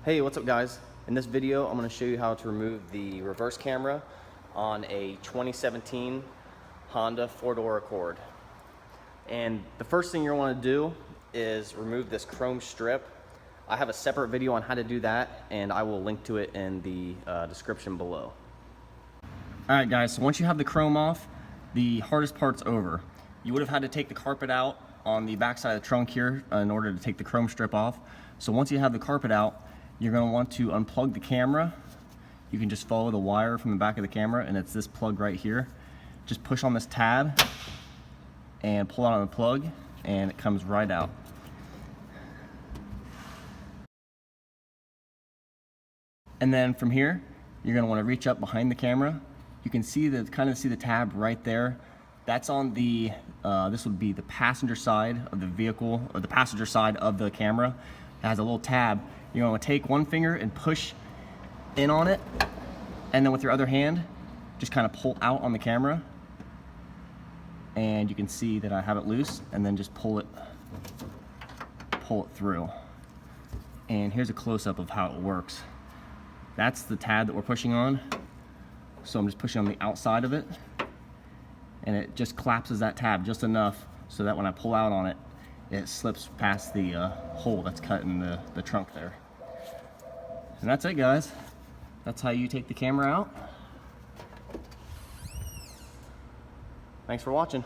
Hey, what's up guys? In this video, I'm going to show you how to remove the reverse camera on a 2017 Honda 4-door Accord. And the first thing you're going to want to do is remove this chrome strip. I have a separate video on how to do that, and I will link to it in the description below. Alright guys, so once you have the chrome off, the hardest part's over. You would have had to take the carpet out on the back side of the trunk here in order to take the chrome strip off. So once you have the carpet out, you're going to want to unplug the camera. You can just follow the wire from the back of the camera, and it's this plug right here. Just push on this tab and pull out on the plug, and it comes right out. And then from here, you're going to want to reach up behind the camera. You can see the tab right there. That's on the this would be the passenger side of the vehicle, or the passenger side of the camera. It has a little tab. You're going to take one finger and push in on it, and then with your other hand, just kind of pull out on the camera. And you can see that I have it loose, and then just pull it through. And here's a close-up of how it works. That's the tab that we're pushing on. So I'm just pushing on the outside of it, and it just collapses that tab just enough so that when I pull out on it, it slips past the hole that's cut in the trunk there. And that's it, guys. That's how you take the camera out. Thanks for watching.